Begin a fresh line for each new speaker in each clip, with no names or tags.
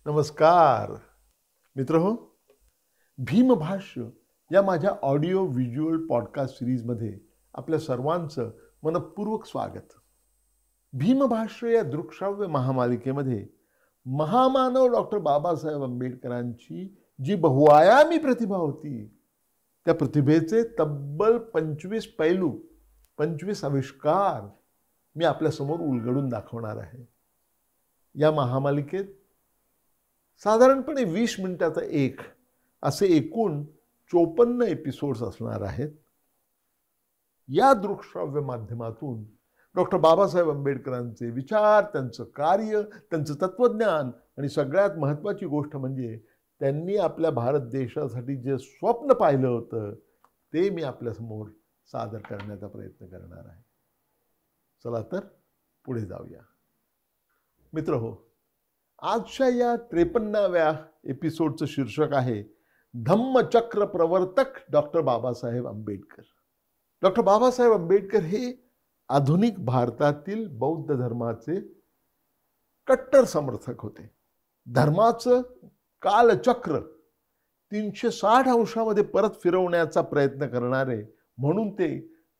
नमस्कार मित्रहो, भीमभाष्य या माझ्या ऑडिओ व्हिज्युअल पॉडकास्ट सिरीजमध्ये आपल्या सर्वांचं मनपूर्वक स्वागत. भीमभाष्य या दृकश्राव्य महामालिकेमध्ये महामानव डॉक्टर बाबासाहेब आंबेडकरांची जी बहुआयामी प्रतिभा होती, त्या प्रतिभेचे तब्बल 25 पैलू, 25 आविष्कार मी आपल्यासमोर उलगडून दाखवणार आहे. या महामालिकेत साधारणपणे 20 मिनिटाचा एक असे एकूण 54 एपिसोड्स असणार आहेत. या दृकश्राव्य माध्यमातून डॉक्टर बाबासाहेब आंबेडकरांचे विचार, त्यांचं कार्य, त्यांचं तत्वज्ञान आणि सगळ्यात महत्त्वाची गोष्ट म्हणजे त्यांनी आपल्या भारत देशासाठी जे स्वप्न पाहिलं होतं ते मी आपल्यासमोर सादर करण्याचा प्रयत्न करणार आहे. चला तर पुढे जाऊया. मित्रहो, आजच्या या 53व्या एपिसोडचं शीर्षक आहे धम्मचक्र प्रवर्तक डॉक्टर बाबासाहेब आंबेडकर. डॉक्टर बाबासाहेब आंबेडकर हे आधुनिक भारतातील बौद्ध धर्माचे कट्टर समर्थक होते. धर्माचं कालचक्र 360 अंशामध्ये परत फिरवण्याचा प्रयत्न करणारे म्हणून ते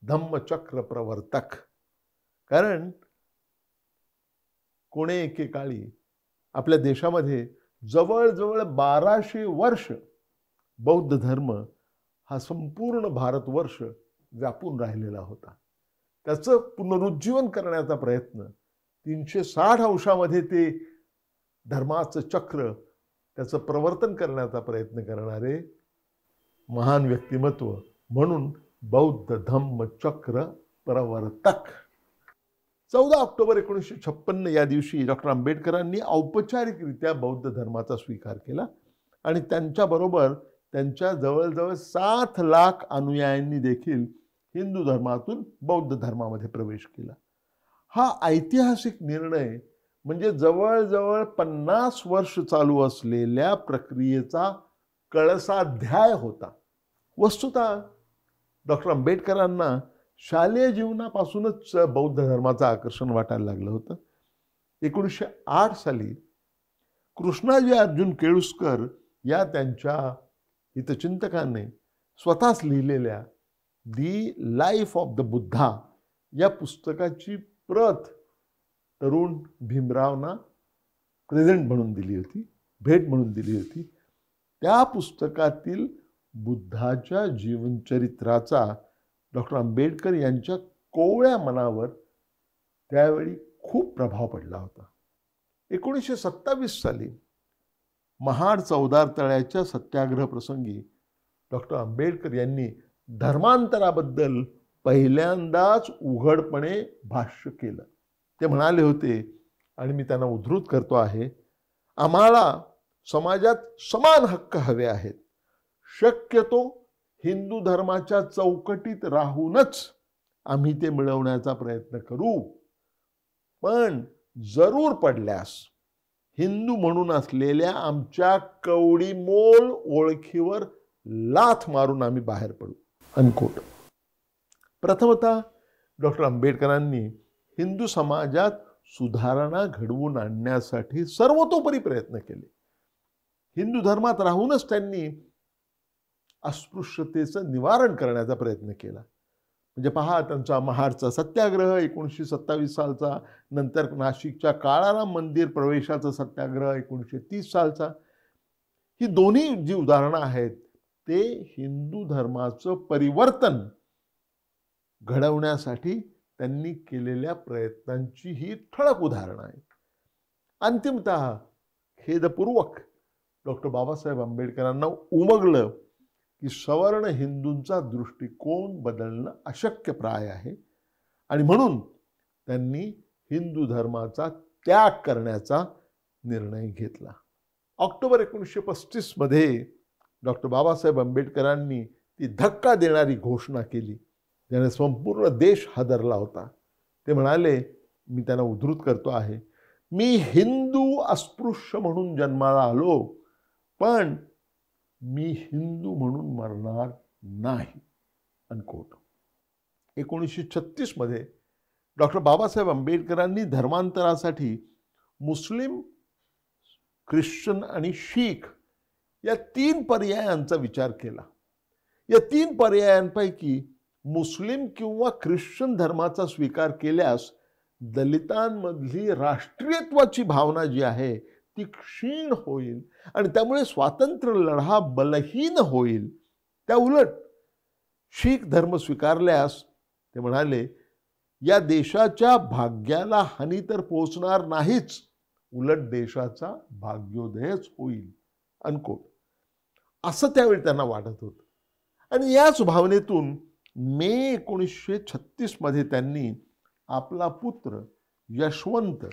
धम्मचक्र प्रवर्तक. कारण कोणे एकेकाळी आपल्या देशामध्ये जवळजवळ 1200 वर्ष बौद्ध धर्म हा संपूर्ण भारतवर्ष व्यापून राहिलेला होता. त्याचं पुनरुज्जीवन करण्याचा प्रयत्न 360 अंशामध्ये ते धर्माचं चक्र त्याचं प्रवर्तन करण्याचा प्रयत्न करणारे महान व्यक्तिमत्व म्हणून बौद्ध धम्मचक्र प्रवर्तक. 14 ऑक्टोबर 1956 या दिवशी डॉक्टर आंबेडकरांनी औपचारिकरित्या बौद्ध धर्माचा स्वीकार केला आणि त्यांच्याबरोबर त्यांच्या जवळजवळ 7 लाख अनुयायांनी देखील हिंदू धर्मातून बौद्ध धर्मामध्ये प्रवेश केला. हा ऐतिहासिक निर्णय म्हणजे जवळजवळ 50 वर्ष चालू असलेल्या प्रक्रियेचा कळसाध्याय होता. वस्तुतः डॉक्टर आंबेडकरांना शालेय जीवनापासूनच बौद्ध धर्माचं आकर्षण वाटायला लागलं होतं. 1908 साली कृष्णाजी अर्जुन केळुस्कर या त्यांच्या हितचिंतकाने स्वतःच लिहिलेल्या दी लाईफ ऑफ द बुद्धा या पुस्तकाची प्रत तरुण भीमरावना प्रेझेंट म्हणून दिली होती, भेट म्हणून दिली होती. त्या पुस्तकातील बुद्धाच्या जीवनचरित्राचा डॉक्टर आंबेडकर यांच्या कोवळ्या मनावर त्यावेळी खूप प्रभाव पडला होता. 1927 साली महाड चौदार तळ्याच्या सत्याग्रह प्रसंगी डॉक्टर आंबेडकर यांनी धर्मांतराबद्दल पहिल्यांदाच उघडपणे भाष्य केलं. ते म्हणाले होते, आणि मी त्यांना उद्धृत करतो आहे, आम्हाला समाजात समान हक्क हवे आहेत. शक्यतो हिंदू धर्माच्या चौकटीत राहूनच आम्ही ते मिळवण्याचा प्रयत्न करू, पण जरूर पडल्यास हिंदू म्हणून असलेल्या आमच्या कवडीमोल ओळखीवर लाथ मारून आम्ही बाहेर पडू. अनकोट. प्रथमतः डॉक्टर आंबेडकरांनी हिंदू समाजात सुधारणा घडवून आणण्यासाठी सर्वतोपरी प्रयत्न केले. हिंदू धर्मात राहूनच त्यांनी अस्पृश्यतेचं निवारण करण्याचा प्रयत्न केला. म्हणजे पहा, त्यांचा महाडचा सत्याग्रह 1927 सालचा, नंतर नाशिकच्या काळाराम मंदिर प्रवेशाचा सत्याग्रह 1930 सालचा. ही दोन्ही जी उदाहरणं आहेत ते हिंदू धर्माचं परिवर्तन घडवण्यासाठी त्यांनी केलेल्या प्रयत्नांची ही ठळक उदाहरणं आहेत. अंतिमतः खेदपूर्वक डॉक्टर बाबासाहेब आंबेडकरांना उमगलं की सवर्ण हिंदूंचा दृष्टिकोन बदलणं अशक्यप्राय आहे आणि म्हणून त्यांनी हिंदू धर्माचा त्याग करण्याचा निर्णय घेतला. ऑक्टोबर 1935 मध्ये डॉक्टर बाबासाहेब आंबेडकरांनी ती धक्का देणारी घोषणा केली, ज्याने संपूर्ण देश हादरला होता. ते म्हणाले, मी त्यांना उद्धृत करतो आहे, मी हिंदू अस्पृश्य म्हणून जन्माला आलो, पण मी हिंदू म्हणून मरणार नाही. अनकोट. 1936 मध्ये डॉक्टर बाबासाहेब आंबेडकरांनी धर्मांतरासाठी मुस्लिम ख्रिश्चन आणि शीख या 3 पर्यायांचा विचार केला. या 3 पर्यायांपैकी मुस्लिम किंवा ख्रिश्चन धर्माचा स्वीकार केल्यास दलितांमधली राष्ट्रीयत्वाची भावना जी आहे ती क्षीण होईल आणि त्यामुळे स्वातंत्र्य लढा बलहीन होईल. त्या उलट शीख धर्म स्वीकारल्यास ते म्हणाले या देशाच्या भाग्याला हानी तर पोहोचणार नाहीच, उलट देशाचा भाग्योदयच होईल अनकोट, असं त्यावेळी त्यांना वाटत होतं. आणि याच भावनेतून मे 1936 मध्ये त्यांनी आपला पुत्र यशवंत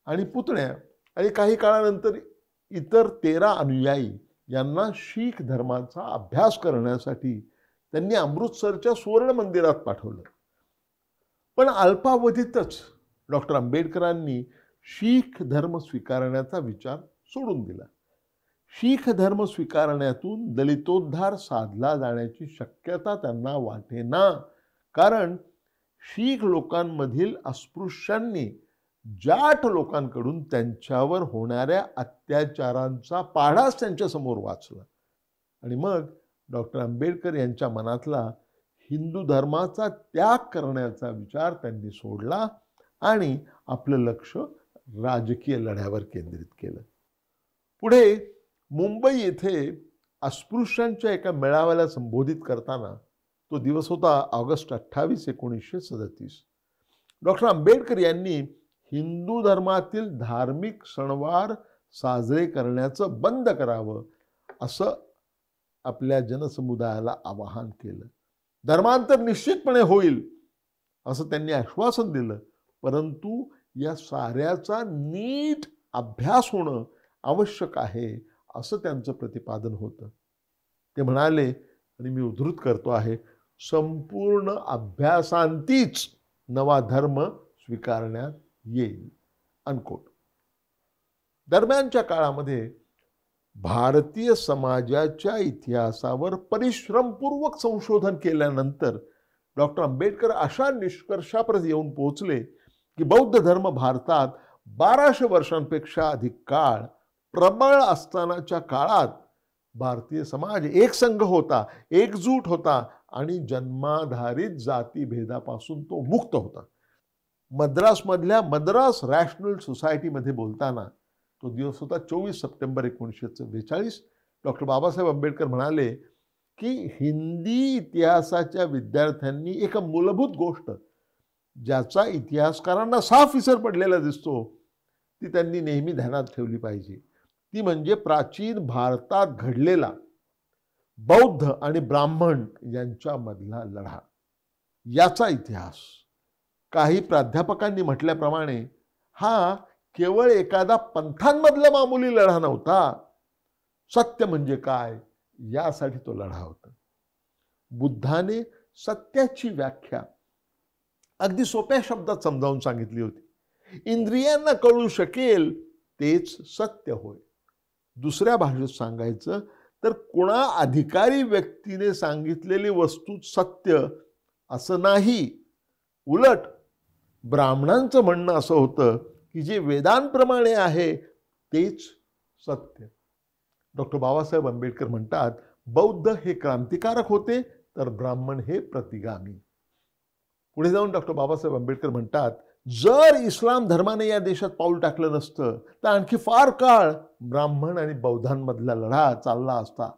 आणि पुतण्या आणि काही काळानंतर इतर 13 अनुयायी यांना शीख धर्माचा अभ्यास करण्यासाठी त्यांनी अमृतसरच्या सुवर्ण मंदिरात पाठवलं. पण अल्पावधीतच डॉक्टर आंबेडकरांनी शीख धर्म स्वीकारण्याचा विचार सोडून दिला. शीख धर्म स्वीकारण्यातून दलितोद्धार साधला जाण्याची शक्यता त्यांना वाटेना, कारण शीख लोकांमधील अस्पृश्यांनी जाट लोकांकडून त्यांच्यावर होणाऱ्या अत्याचारांचा पाढाच त्यांच्यासमोर वाचला. आणि मग डॉक्टर आंबेडकर यांच्या मनातला हिंदू धर्माचा त्याग करण्याचा विचार त्यांनी सोडला आणि आपलं लक्ष राजकीय लढ्यावर केंद्रित केलं. पुढे मुंबई येथे अस्पृश्यांच्या एका मेळाव्याला संबोधित करताना, तो दिवस होता ऑगस्ट 28, 1937, डॉक्टर आंबेडकर यांनी हिंदू धर्मातील धार्मिक सणवार साजरे करण्याचं बंद करावं असं आपल्या जनसमुदायाला आवाहन केलं. धर्मांतर निश्चितपणे होईल असं त्यांनी आश्वासन दिलं, परंतु या साऱ्याचा नीट अभ्यास होणं आवश्यक आहे असं त्यांचं प्रतिपादन होतं. ते म्हणाले, आणि मी उद्धृत करतो आहे, संपूर्ण अभ्यासांतीच नवा धर्म स्वीकारण्यात येईल अनकोट. दरम्यानच्या काळामध्ये भारतीय समाजाच्या इतिहासावर परिश्रमपूर्वक संशोधन केल्यानंतर डॉक्टर आंबेडकर अशा निष्कर्षापर्यंत येऊन पोहोचले की बौद्ध धर्म भारतात 1200 वर्षांपेक्षा अधिक काळ प्रबळ असतानाच्या काळात भारतीय समाज एकसंघ होता, एकजूट होता आणि जन्माधारित जातीभेदापासून तो मुक्त होता. मद्रासमधल्या मद्रास रॅशनल सोसायटीमध्ये बोलताना, तो दिवस होता 24 सप्टेंबर 1942, डॉक्टर बाबासाहेब आंबेडकर म्हणाले की हिंदी इतिहासाच्या विद्यार्थ्यांनी एक मूलभूत गोष्ट ज्याचा इतिहासकारांना साफ विसर पडलेला दिसतो ती त्यांनी नेहमी ध्यानात ठेवली पाहिजे. ती म्हणजे प्राचीन भारतात घडलेला बौद्ध आणि ब्राह्मण यांच्यामधला लढा, याचा इतिहास. काही प्राध्यापकांनी म्हटल्याप्रमाणे हा केवळ एखादा पंथांमधला मामूली लढा नव्हता. सत्य म्हणजे काय यासाठी तो लढा होता. बुद्धाने सत्याची व्याख्या अगदी सोप्या शब्दात समजावून सांगितली होती. इंद्रियांना कळू शकेल तेच सत्य होय. दुसऱ्या भाषेत सांगायचं तर कोणा अधिकारी व्यक्तीने सांगितलेली वस्तू सत्य असं नाही. उलट ब्राह्मणांचं म्हणणं असं होतं की जे वेदांप्रमाणे आहे तेच सत्य. डॉक्टर बाबासाहेब आंबेडकर म्हणतात, बौद्ध हे क्रांतिकारक होते तर ब्राह्मण हे प्रतिगामी. पुढे जाऊन डॉक्टर बाबासाहेब आंबेडकर म्हणतात, जर इस्लाम धर्माने या देशात पाऊल टाकलं नसतं तर आणखी फार काळ ब्राह्मण आणि बौद्धांमधला लढा चालला असता.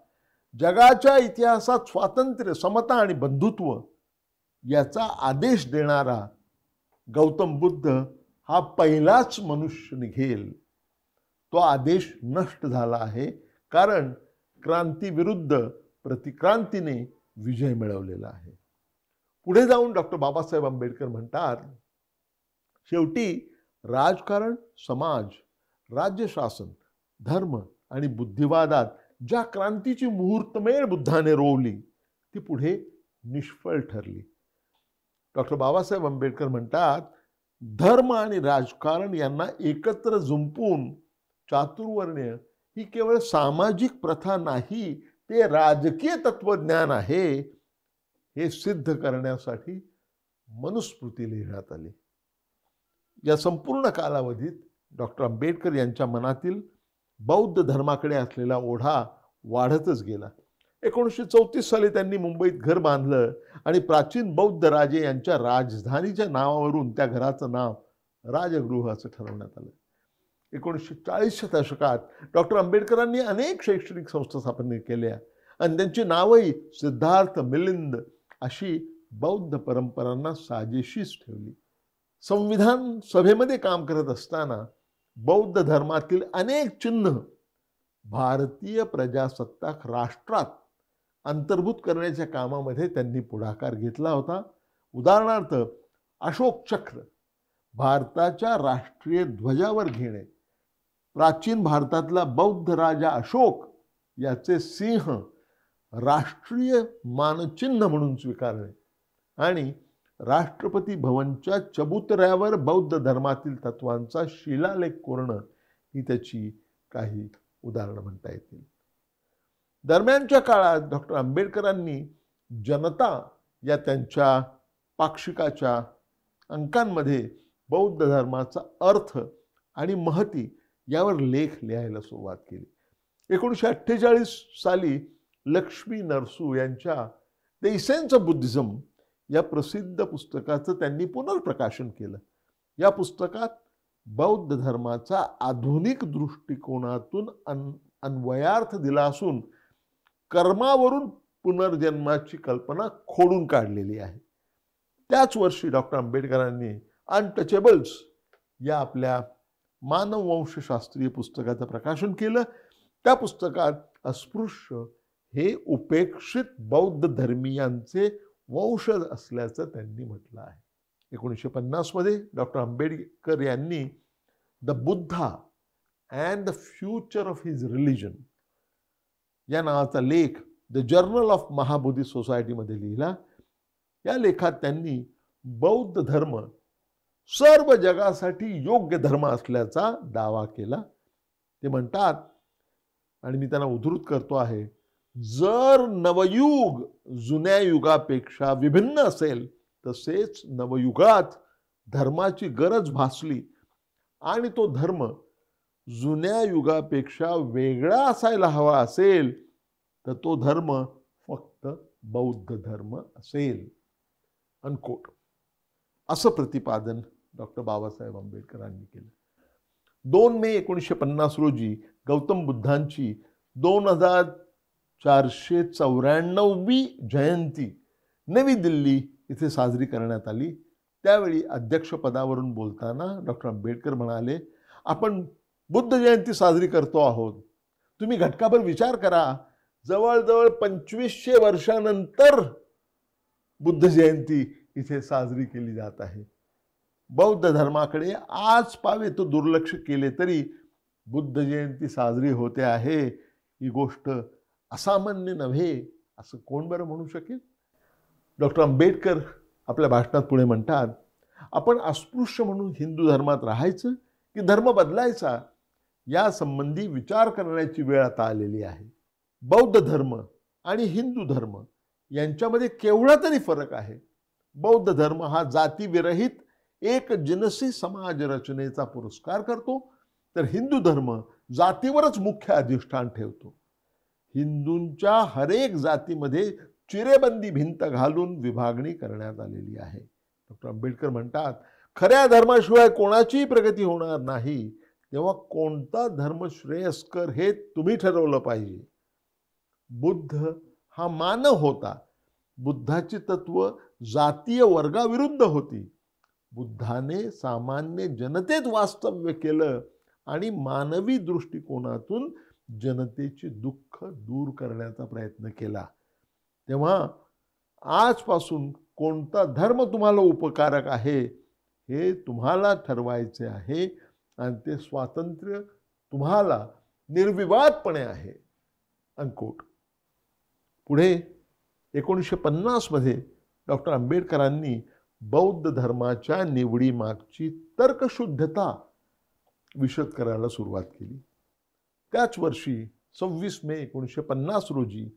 जगाच्या इतिहासात स्वातंत्र्य, समता आणि बंधुत्व याचा आदेश देणारा गौतम बुद्ध हा पहिलाच मनुष्य निघेल. तो आदेश नष्ट झाला आहे, कारण क्रांतीविरुद्ध प्रतिक्रांतीने विजय मिळवलेला आहे. पुढे जाऊन डॉक्टर बाबासाहेब आंबेडकर म्हणतात, शेवटी राजकारण, समाज, राज्यशासन, धर्म आणि बुद्धिवादात ज्या क्रांतीची मुहूर्तमेढ बुद्धाने रोवली ती पुढे निष्फळ ठरली. डॉक्टर बाबासाहेब आंबेडकर म्हणतात, धर्म आणि राजकारण यांना एकत्र जुंपून चातुर्वर्ण्य ही केवळ सामाजिक प्रथा नाही, ते राजकीय तत्वज्ञान आहे. हे सिद्ध करण्यासाठी मनुस्मृती लिहिण्यात आली. या संपूर्ण कालावधीत डॉक्टर आंबेडकर यांच्या मनातील बौद्ध धर्माकडे असलेला ओढा वाढतच गेला. 1934 साली त्यांनी मुंबईत घर बांधलं आणि प्राचीन बौद्ध राजे यांच्या राजधानीच्या नावावरून त्या घराचं नाव राजगृह असं ठरवण्यात आलं. 1940च्या दशकात डॉक्टर आंबेडकरांनी अनेक शैक्षणिक संस्था स्थापन केल्या आणि त्यांची नावही सिद्धार्थ मिलिंद अशी बौद्ध परंपरांना साजेशीच ठेवली. संविधान सभेमध्ये काम करत असताना बौद्ध धर्मातील अनेक चिन्ह भारतीय प्रजासत्ताक राष्ट्रात अंतर्भूत करण्याच्या कामामध्ये त्यांनी पुढाकार घेतला होता. उदाहरणार्थ अशोक चक्र भारताच्या राष्ट्रीय ध्वजावर घेणे, प्राचीन भारतातला बौद्ध राजा अशोक याचे सिंह राष्ट्रीय मानचिन्ह म्हणून स्वीकारणे आणि राष्ट्रपती भवनच्या चबुतऱ्यावर बौद्ध धर्मातील तत्वांचा शिलालेख कोरणं ही त्याची काही उदाहरणं म्हणता येतील. दरम्यानच्या काळात डॉक्टर आंबेडकरांनी जनता या त्यांच्या पाक्षिकाच्या अंकांमध्ये बौद्ध धर्माचा अर्थ आणि महती यावर लेख लिहायला सुरुवात केली. 1948 साली लक्ष्मी नरसू यांच्या द इसेन्स ऑफ बुद्धिझम या प्रसिद्ध पुस्तकाचं त्यांनी पुनर्प्रकाशन केलं. या पुस्तकात बौद्ध धर्माचा आधुनिक दृष्टिकोनातून अन्वयार्थ दिला असून कर्मावरून पुनर्जन्माची कल्पना खोडून काढलेली आहे. त्याच वर्षी डॉक्टर आंबेडकरांनी अनटचेबल्स या आपल्या मानववंशशास्त्रीय पुस्तकाचं प्रकाशन केलं. त्या पुस्तकात अस्पृश्य हे उपेक्षित बौद्ध धर्मीयांचे वंशज असल्याचं त्यांनी म्हटलं आहे. 1950 मध्ये डॉक्टर आंबेडकर यांनी the Buddha and the future of his religion या नावाचा लेख द जर्नल ऑफ महाबोधी सोसायटीमध्ये लिहिला. या लेखात त्यांनी बौद्ध धर्म सर्व जगासाठी योग्य धर्म असल्याचा दावा केला. ते म्हणतात आणि मी त्यांना उद्धृत करतो आहे, जर नवयुग जुन्या युगापेक्षा विभिन्न असेल तसेच नवयुगात धर्माची गरज भासली आणि तो धर्म जुन्या युगापेक्षा वेगळा असायला हवा असेल तर तो धर्म फक्त बौद्ध धर्म असेल. अनकोट असं प्रतिपादन डॉक्टर बाबासाहेब आंबेडकरांनी केलं. 2 मे 1950 रोजी गौतम बुद्धांची 2494वी जयंती नवी दिल्ली इथे साजरी करण्यात आली. त्यावेळी अध्यक्षपदावरून बोलताना डॉक्टर आंबेडकर म्हणाले, आपण बुद्ध जयंती साजरी करतो आहोत. तुम्ही घटकाभर विचार करा, जवळजवळ 2500 वर्षानंतर बुद्ध जयंती इथे साजरी केली जात आहे. बौद्ध धर्माकडे आज पावे तो दुर्लक्ष केले तरी बुद्ध जयंती साजरी होते आहे ही गोष्ट असामान्य नव्हे असं कोण बरं म्हणू शकेल. डॉक्टर आंबेडकर आपल्या भाषणात पुढे म्हणतात, आपण अस्पृश्य म्हणून हिंदू धर्मात राहायचं की धर्म बदलायचा या संबंधी विचार करण्याची वेळ आता आलेली आहे. बौद्ध धर्म आणि हिंदू धर्म यांच्यामध्ये केवढा तरी फरक आहे. बौद्ध धर्म हा जातीविरहित एक जिनसी समाज रचनेचा पुरस्कार करतो, तर हिंदू धर्म जातीवरच मुख्य अधिष्ठान ठेवतो. हिंदूंच्या हरेक जातीमध्ये चिरेबंदी भिंत घालून विभागणी करण्यात आलेली आहे. डॉक्टर आंबेडकर म्हणतात, खऱ्या धर्माशिवाय कोणाचीही प्रगती होणार नाही. तेव्हा कोणता धर्म श्रेयस्कर हे तुम्ही ठरवलं पाहिजे. बुद्ध हा मानव होता. बुद्धाची तत्व जातीय वर्गाविरुद्ध होती. बुद्धाने सामान्य जनतेत वास्तव्य केलं आणि मानवी दृष्टिकोनातून जनतेचे दुःख दूर करण्याचा प्रयत्न केला. तेव्हा आजपासून कोणता धर्म तुम्हाला उपकारक आहे हे तुम्हाला ठरवायचे आहे आणि ते स्वातंत्र्य तुम्हाला निर्विवादपणे आहे. अनकोट. पुढे 1950 मध्ये डॉक्टर आंबेडकरांनी बौद्ध धर्माच्या निवडीमागची तर्कशुद्धता विशद करायला सुरुवात केली. त्याच वर्षी 26 मे 1950 रोजी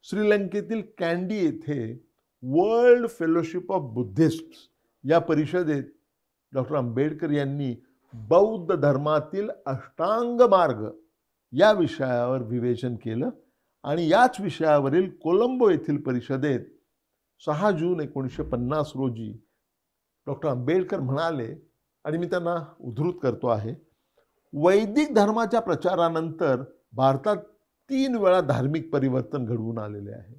श्रीलंकेतील कँडी येथे वर्ल्ड फेलोशिप ऑफ बुद्धिस्ट या परिषदेत डॉक्टर आंबेडकर यांनी बौद्ध धर्मातील अष्टांग मार्ग या विषयावर विवेचन केलं आणि याच विषयावरील कोलंबो येथील परिषदेत 6 जून 1950 रोजी डॉक्टर आंबेडकर म्हणाले, आणि मी त्यांना उद्धृत करतो आहे, वैदिक धर्माच्या प्रचारानंतर भारतात 3 वेळा धार्मिक परिवर्तन घडवून आलेले आहे.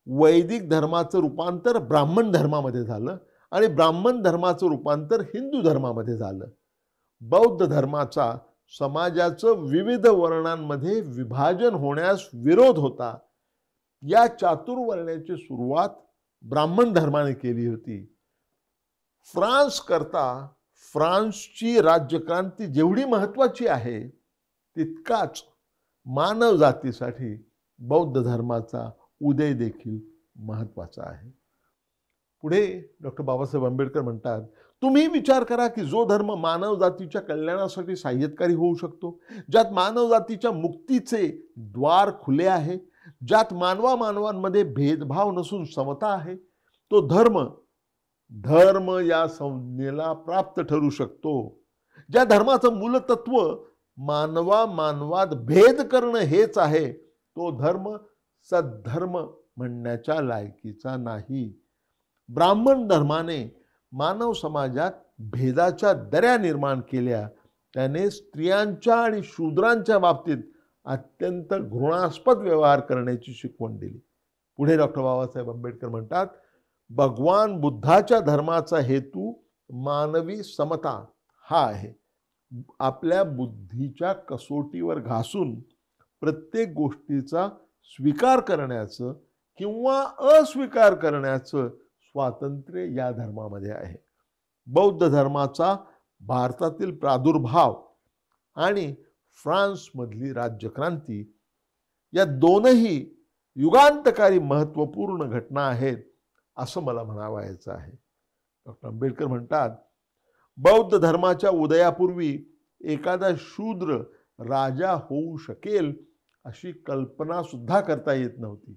वैदिक धर्माचं रूपांतर ब्राह्मण धर्मामध्ये झालं आणि ब्राह्मण धर्माचं रूपांतर हिंदू धर्मामध्ये झालं. बौद्ध धर्माचा समाजाचं विविध वर्णांमध्ये विभाजन होण्यास विरोध होता. या चातुर्वर्ण्याची सुरुवात ब्राह्मण धर्माने केली होती. फ्रान्स करता फ्रान्सची राज्यक्रांती जेवढी महत्त्वाची आहे, तितकाच मानव जातीसाठी बौद्ध धर्माचा उदय देखील महत्त्वाचा आहे. पुढे डॉक्टर बाबासाहेब आंबेडकर म्हणतात, तुम्ही विचार करा की जो धर्म मानव जातीच्या कल्याणासाठी साह्यकारी होऊ शकतो, ज्यात मानव जातीच्या मुक्तीचे द्वार खुले आहे, ज्यात मानवांमध्ये भेदभाव नसून समता आहे, तो धर्म या संज्ञेला प्राप्त ठरू शकतो. ज्या धर्माचं मूलतत्व मानवात भेद करणं हेच आहे, तो धर्म सद्धर्म म्हणण्याच्या लायकीचा नाही. ब्राह्मण धर्माने मानव समाजात भेदाच्या दऱ्या निर्माण केल्या. त्याने स्त्रियांच्या आणि शूद्रांच्या बाबतीत अत्यंत घृणास्पद व्यवहार करण्याची शिकवण दिली. पुढे डॉक्टर बाबासाहेब आंबेडकर म्हणतात, भगवान बुद्धाच्या धर्माचा हेतू मानवी समता हा आहे. आपल्या बुद्धीच्या कसोटीवर घासून प्रत्येक गोष्टीचा स्वीकार करण्याचं किंवा अस्वीकार करण्याचं स्वातंत्र्य या धर्मामध्ये आहे. बौद्ध धर्माचा भारतातील प्रादुर्भाव आणि फ्रान्समधली राज्यक्रांती या दोनही युगांतकारी महत्त्वपूर्ण घटना आहेत असं मला म्हणावायचं आहे. डॉक्टर आंबेडकर म्हणतात, बौद्ध धर्माच्या उदयापूर्वी एखादा शूद्र राजा होऊ शकेल अशी कल्पना सुद्धा करता येत नव्हती.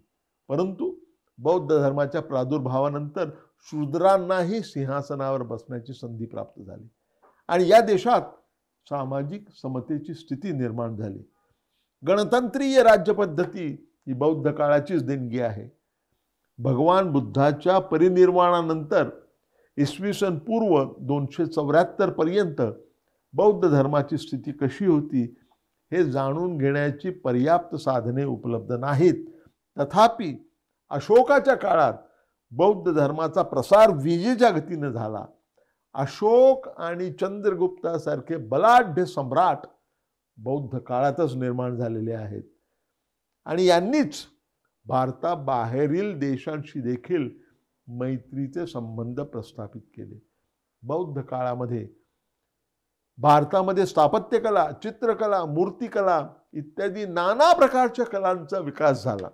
परंतु बौद्ध धर्माच्या प्रादुर्भावानंतर शूद्रांनाही सिंहासनावर बसण्याची संधी प्राप्त झाली आणि या देशात सामाजिक समतेची स्थिती निर्माण झाली. गणतंत्रीय राज्यपद्धती ही बौद्ध काळाचीच देणगी आहे. भगवान बुद्धाच्या परिनिर्वाणानंतर इसवी सन पूर्व 274 पर्यंत बौद्ध धर्माची स्थिती कशी होती हे जाणून घेण्याची पर्याप्त साधने उपलब्ध नाहीत. तथापि अशोकाच्या काळात बौद्ध धर्माचा प्रसार विजेच्या गतीने झाला. अशोक आणि चंद्रगुप्तासारखे बलाढ्य सम्राट बौद्ध काळातच निर्माण झालेले आहेत आणि यांनीच भारताबाहेरील देशांशी देखील मैत्रीचे संबंध प्रस्थापित केले. बौद्ध काळामध्ये भारतामध्ये स्थापत्यकला, चित्रकला, मूर्तिकला इत्यादी नाना प्रकारच्या कलांचा विकास झाला.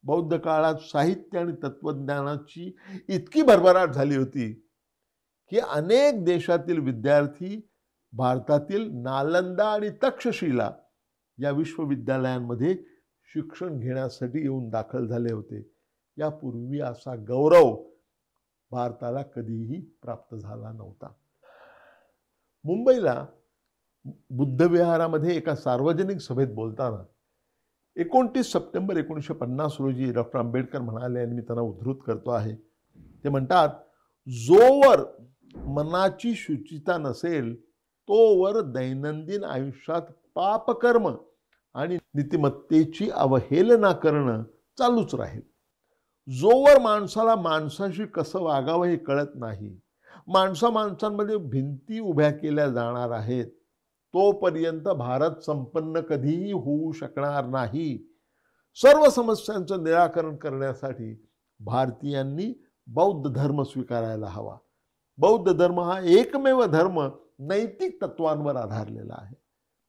बौद्ध काळात साहित्य आणि तत्वज्ञानाची इतकी भरभराट झाली होती की अनेक देशातील विद्यार्थी भारतातील नालंदा आणि तक्षशिला या विश्वविद्यालयांमध्ये शिक्षण घेण्यासाठी येऊन दाखल झाले होते. यापूर्वी असा गौरव भारताला कधीही प्राप्त झाला नव्हता. मुंबईला बुद्धविहारामध्ये एका सार्वजनिक सभेत बोलताना 29 सप्टेंबर 1950 रोजी डॉक्टर आंबेडकर म्हणाले, आणि मी त्यांना उद्धृत करतो आहे, ते म्हणतात, जोवर मनाची शुचिता नसेल तोवर दैनंदिन आयुष्यात पापकर्म आणि नीतिमत्तेची अवहेलना करणं चालूच राहील. जोवर माणसाला माणसाशी कसं वागावं हे कळत नाही, माणसांमध्ये भिंती उभ्या केल्या जाणार आहेत, तोपर्यंत भारत संपन्न कधीही होऊ शकणार नाही. सर्व समस्यांचं निराकरण करण्यासाठी भारतीयांनी बौद्ध धर्म स्वीकारायला हवा. बौद्ध धर्म हा एकमेव धर्म नैतिक तत्वांवर आधारलेला आहे.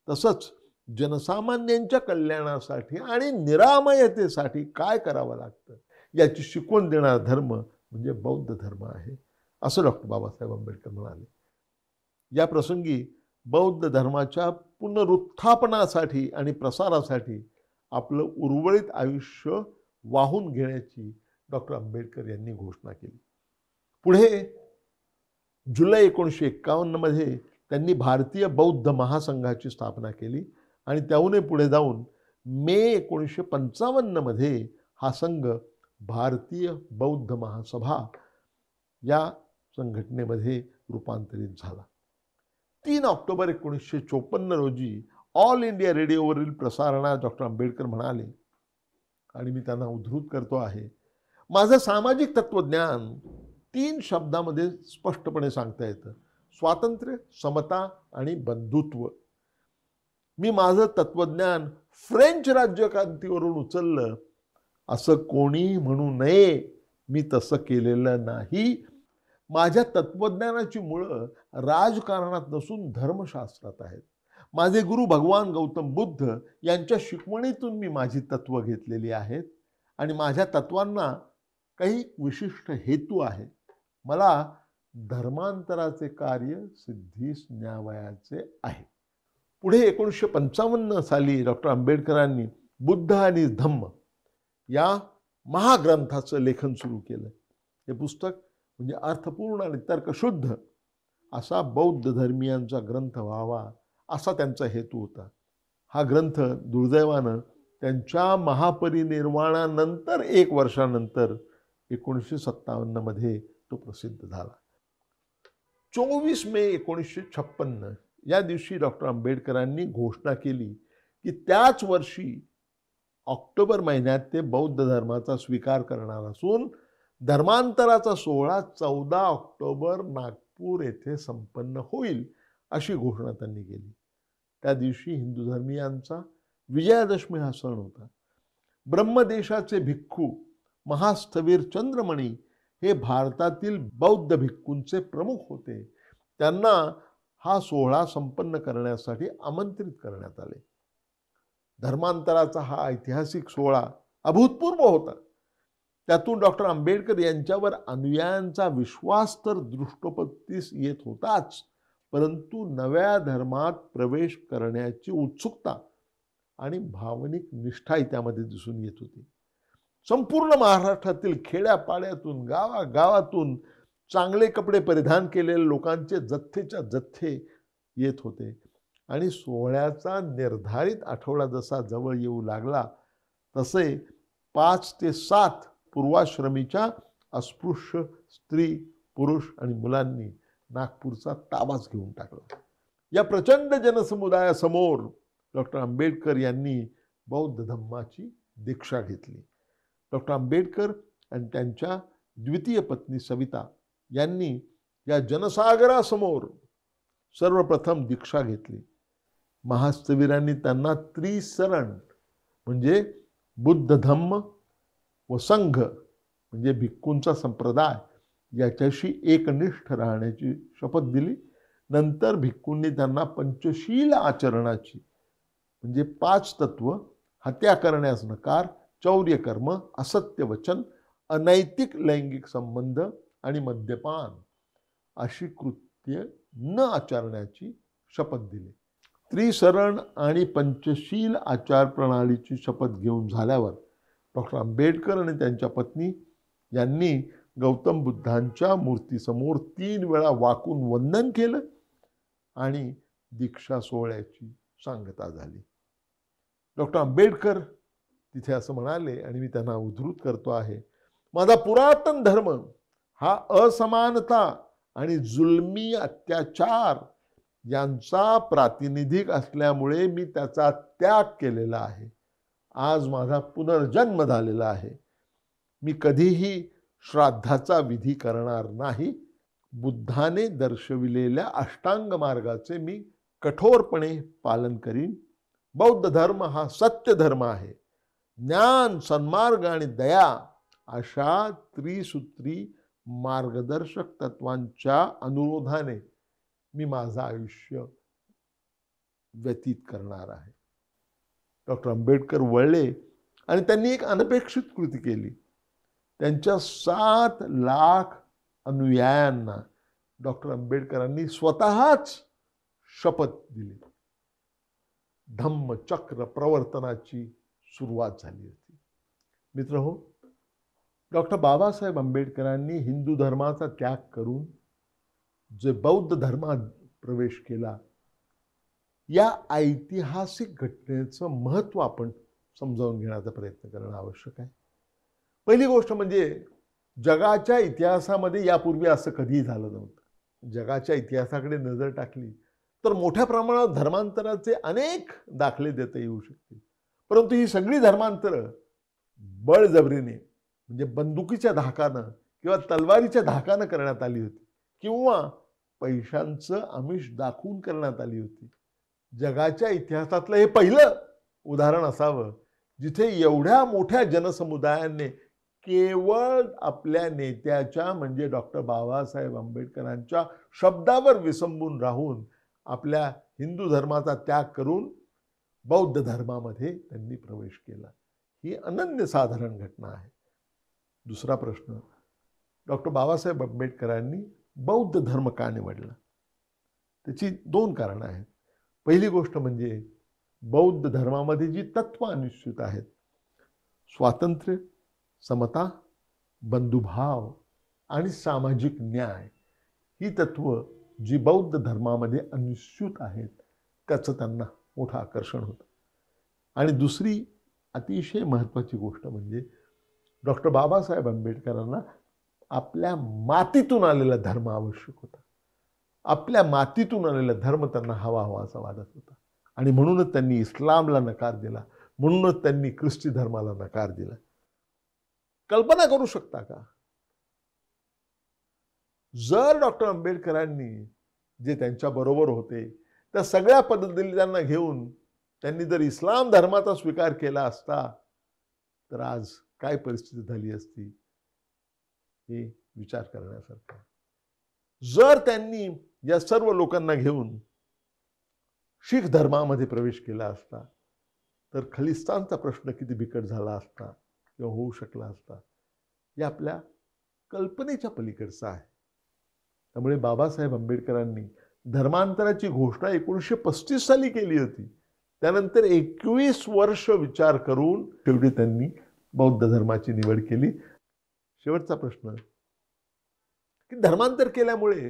तसंच जनसामान्यांच्या कल्याणासाठी आणि निरामयतेसाठी काय करावं लागतं याची शिकवण देणारा धर्म म्हणजे बौद्ध धर्म आहे, असं डॉक्टर बाबासाहेब आंबेडकर म्हणाले. या प्रसंगी बौद्ध धर्माच्या पुनरुत्थापनासाठी आणि प्रसारासाठी आपलं उर्वरित आयुष्य वाहून घेण्याची डॉक्टर आंबेडकर यांनी घोषणा केली. पुढे जुलै 1951 मध्ये त्यांनी भारतीय बौद्ध महासंघाची स्थापना केली आणि त्याहूनही पुढे जाऊन मे 1955 मध्ये हा संघ भारतीय बौद्ध महासभा या संघटनेमध्ये रूपांतरित झाला. 3 ऑक्टोबर 1954 रोजी ऑल इंडिया रेडिओवरील प्रसारणात डॉक्टर आंबेडकर म्हणाले, आणि मी त्यांना उद्धृत करतो आहे, माझं सामाजिक तत्वज्ञान 3 शब्दामध्ये स्पष्टपणे सांगता येतं: स्वातंत्र्य, समता आणि बंधुत्व. मी माझं तत्वज्ञान फ्रेंच राज्यक्रांतीवरून उचललं असं कोणी म्हणू नये. मी तसं केलेलं नाही. माझ्या तत्वज्ञानाची मुळं राजकारणात नसून धर्मशास्त्रात आहेत. माझे गुरु भगवान गौतम बुद्ध यांच्या शिकवणीतून मी माझी तत्व घेतलेली आहेत आणि माझ्या तत्वांना काही विशिष्ट हेतू आहे. मला धर्मांतराचे कार्य सिद्धीस न्यावयाचे आहे. पुढे 1955 साली डॉक्टर आंबेडकरांनी बुद्ध आणि धम्म या महाग्रंथाचं लेखन सुरू केलं. हे पुस्तक म्हणजे अर्थपूर्ण आणि तर्कशुद्ध असा बौद्ध धर्मियांचा ग्रंथ व्हावा असा त्यांचा हेतू होता. हा ग्रंथ दुर्दैवानं त्यांच्या महापरिनिर्वाणानंतर 1 वर्षानंतर 1957 मध्ये तो प्रसिद्ध झाला. 24 मे 1956 या दिवशी डॉक्टर आंबेडकरांनी घोषणा केली की त्याच वर्षी ऑक्टोबर महिन्यात ते बौद्ध धर्माचा स्वीकार करणार असून धर्मांतराचा सोहळा 14 ऑक्टोबर नागपूर येथे संपन्न होईल अशी घोषणा त्यांनी केली. त्या दिवशी हिंदू धर्मीयांचा विजयादशमी हा सण होता. ब्रह्मदेशाचे भिक्खू महास्थवीर चंद्रमणी हे भारतातील बौद्ध भिक्खूंचे प्रमुख होते. त्यांना हा सोहळा संपन्न करण्यासाठी आमंत्रित करण्यात आले. धर्मांतराचा हा ऐतिहासिक सोहळा अभूतपूर्व होता. त्यातून डॉक्टर आंबेडकर यांच्यावर अनुयायांचा विश्वास तर दृष्टोपत्तीस येत होताच, परंतु नव्या धर्मात प्रवेश करण्याची उत्सुकता आणि भावनिक निष्ठाही त्यामध्ये दिसून येत होती. संपूर्ण महाराष्ट्रातील खेड्यापाड्यातून गावागावातून चांगले कपडे परिधान केलेले लोकांचे जथ्थेच्या जथ्थे येत होते आणि सोहळ्याचा निर्धारित आठवडा जसा जवळ येऊ लागला तसे 5 ते 7 पूर्वाश्रमीच्या अस्पृश्य स्त्री, पुरुष आणि मुलांनी नागपूरचा ताबाच घेऊन टाकला. या प्रचंड जनसमुदायासमोर डॉक्टर आंबेडकर यांनी बौद्ध धम्माची दीक्षा घेतली. डॉक्टर आंबेडकर आणि त्यांच्या द्वितीय पत्नी सविता यांनी या जनसागरासमोर सर्वप्रथम दीक्षा घेतली. महास्थवीरांनी त्यांना त्रिसरण म्हणजे बुद्ध धम्म व संघ म्हणजे भिक्खूंचा संप्रदाय याच्याशी एकनिष्ठ राहण्याची शपथ दिली. नंतर भिक्खूंनी त्यांना पंचशील आचरणाची म्हणजे 5 तत्व, हत्या करण्यास नकार, चौर्यकर्म, असत्य वचन, अनैतिक लैंगिक संबंध आणि मद्यपान अशी कृत्य न आचरण्याची शपथ दिली. त्रिसरण आणि पंचशील आचार प्रणालीची शपथ घेऊन झाल्यावर डॉक्टर आंबेडकर आणि त्यांच्या पत्नी यांनी गौतम बुद्धांच्या मूर्तीसमोर 3 वेळा वाकून वंदन केलं आणि दीक्षा सोहळ्याची सांगता झाली. डॉक्टर आंबेडकर तिथे असं म्हणाले आणि मी त्यांना उद्धृत करतो आहे, माझा पुरातन धर्म हा असमानता आणि जुलमी अत्याचार यांचा प्रातिनिधिक असल्यामुळे मी त्याचा त्याग केलेला आहे. आज माझा पुनर्जन्म झालेला आहे. मी कधीही श्राद्धाचा विधी करणार नाही. बुद्धाने दर्शविलेल्या अष्टांग मार्गाचे मी कठोरपणे पालन करीन. बौद्ध धर्म हा सत्य धर्म आहे. ज्ञान, सन्मार्ग आणि दया अशा त्रिसूत्री मार्गदर्शक तत्वांच्या अनुरोधाने मी माझं आयुष्य व्यतीत करणार आहे. डॉक्टर आंबेडकर वळले आणि त्यांनी एक अनपेक्षित कृती केली. त्यांच्या 7 लाख अनुयायांना डॉक्टर आंबेडकरांनी स्वतःच शपथ दिली. धम्मचक्र प्रवर्तनाची सुरुवात झाली होती. मित्रहो, डॉक्टर बाबासाहेब आंबेडकरांनी हिंदू धर्माचा त्याग करून जे बौद्ध धर्मात प्रवेश केला या ऐतिहासिक घटनेचं महत्त्व आपण समजावून घेण्याचा प्रयत्न करणं आवश्यक आहे. पहिली गोष्ट म्हणजे जगाच्या इतिहासामध्ये यापूर्वी असं कधीही झालं नव्हतं. जगाच्या इतिहासाकडे नजर टाकली तर मोठ्या प्रमाणात धर्मांतराचे अनेक दाखले देता येऊ शकतील. परंतु ही सगळी धर्मांतरं बळजबरीने म्हणजे बंदुकीच्या धाकानं किंवा तलवारीच्या धाकानं करण्यात आली होती किंवा पैशांचं आमिष दाखवून करण्यात आली होती. जगाच्या इतिहासातलं हे पहिलं उदाहरण असावं जिथे एवढ्या मोठ्या जनसमुदायाने केवळ आपल्या नेत्याच्या म्हणजे डॉक्टर बाबासाहेब आंबेडकरांच्या शब्दावर विसंबून राहून आपल्या हिंदू धर्माचा त्याग करून बौद्ध धर्मामध्ये त्यांनी प्रवेश केला. ही अनन्यसाधारण घटना आहे. दुसरा प्रश्न, डॉक्टर बाबासाहेब आंबेडकरांनी बौद्ध धर्म का निवडला? त्याची दोन कारणं आहेत. पहिली गोष्ट म्हणजे बौद्ध धर्मामध्ये जी तत्त्व अनुष्ठित आहेत, स्वातंत्र्य, समता, बंधुभाव आणि सामाजिक न्याय, ही तत्त्व जी बौद्ध धर्मामध्ये अनुष्ठित आहेत त्याचं त्यांना मोठं आकर्षण होतं. आणि दुसरी अतिशय महत्त्वाची गोष्ट म्हणजे डॉक्टर बाबासाहेब आंबेडकरांना आपल्या मातीतून आलेला धर्म आवश्यक होता. आपल्या मातीतून आलेला धर्म त्यांना हवा असा वाटत होता आणि म्हणूनच त्यांनी इस्लामला नकार दिला, म्हणूनच त्यांनी ख्रिस्ती धर्माला नकार दिला. कल्पना करू शकता का, जर डॉक्टर आंबेडकरांनी जे त्यांच्या बरोबर होते त्या सगळ्या पद्धतींना घेऊन त्यांनी जर इस्लाम धर्माचा स्वीकार केला असता तर आज काय परिस्थिती झाली असती हे विचार करण्यासारखं. जर त्यांनी या सर्व लोकांना घेऊन शीख धर्मामध्ये प्रवेश केला असता तर खलिस्तानचा प्रश्न किती बिकट झाला असता किंवा होऊ शकला असता हे आपल्या कल्पनेच्या पलीकडचं आहे. त्यामुळे बाबासाहेब आंबेडकरांनी धर्मांतराची घोषणा 1935 साली केली होती. त्यानंतर 21 वर्ष विचार करून शेवटी त्यांनी बौद्ध धर्माची निवड केली. शेवटचा प्रश्न की धर्मांतर केल्यामुळे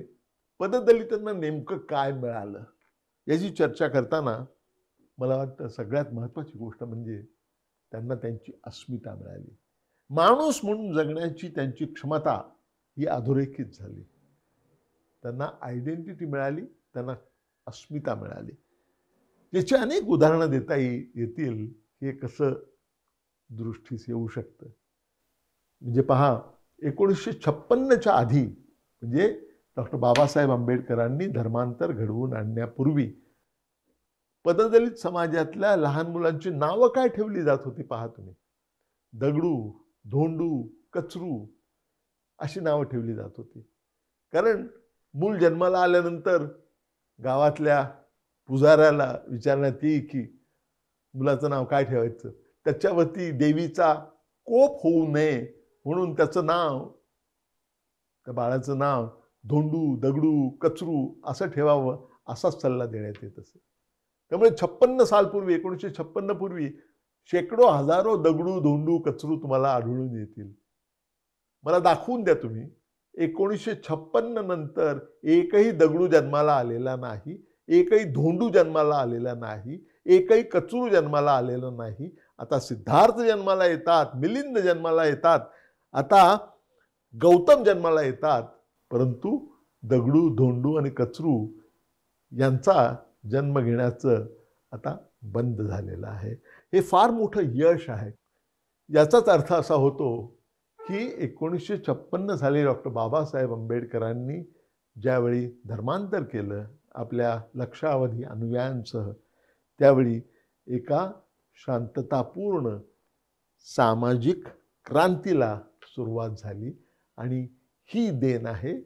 पददलितांना नेमकं काय मिळालं याची चर्चा करताना मला वाटतं सगळ्यात महत्त्वाची गोष्ट म्हणजे त्यांना त्यांची अस्मिता मिळाली. माणूस म्हणून जगण्याची त्यांची क्षमता ही अधोरेखित झाली. त्यांना आयडेंटिटी मिळाली, त्यांना अस्मिता मिळाली. याची अनेक उदाहरणं देता येतील. हे कसं दृष्टीस येऊ शकतं म्हणजे पहा, 1956च्या आधी म्हणजे डॉक्टर बाबासाहेब आंबेडकरांनी धर्मांतर घडवून आणण्यापूर्वी पददलित समाजातल्या लहान मुलांची नावं काय ठेवली जात होती पहा तुम्ही. दगडू, धोंडू, कचरू अशी नावं ठेवली जात होती. कारण मूल जन्माला आल्यानंतर गावातल्या पुजाऱ्याला विचारण्यात येई की मुलाचं नाव काय ठेवायचं. त्याच्यावरती देवीचा कोप होऊ नये म्हणून त्याचं नाव, त्या बाळाचं नाव धोंडू, दगडू, कचरू असं ठेवावं असाच सल्ला देण्यात येत असे. त्यामुळे 56 सालपूर्वी 1956 पूर्वी शेकडो हजारो दगडू, धोंडू, कचरू तुम्हाला आढळून येतील. मला दाखवून द्या तुम्ही 1956 नंतर एकही दगडू जन्माला आलेला नाही, एकही धोंडू जन्माला आलेला नाही, एकही कचरू जन्माला आलेलं नाही. आता सिद्धार्थ जन्माला येतात, मिलिंद जन्माला येतात, आता गौतम जन्माला येतात, परंतु दगडू, धोंडू आणि कचरू यांचा जन्म घेण्याचं आता बंद झालेलं आहे. हे फार मोठं यश आहे. याचाच अर्थ असा होतो की 1956 साली डॉक्टर बाबासाहेब आंबेडकरांनी ज्यावेळी धर्मांतर केलं आपल्या लक्षावधी अनुयायांसह, त्यावेळी एका शांततापूर्ण सामाजिक क्रांतीला सुरुवात झाली आणि ही देण आहे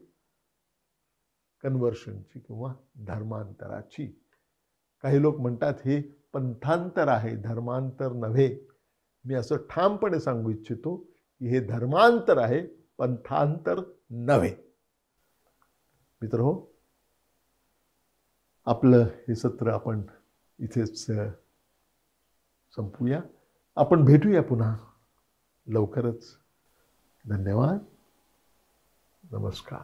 कन्व्हर्शनची किंवा धर्मांतराची. काही लोक म्हणतात हे पंथांतर आहे, धर्मांतर नव्हे. मी असं ठामपणे सांगू इच्छितो की हे धर्मांतर आहे, पंथांतर नव्हे. मित्रहो, आपलं हे सत्र आपण इथेच संपूया. आपण भेटूया पुन्हा लवकरच. धन्यवाद. नमस्कार.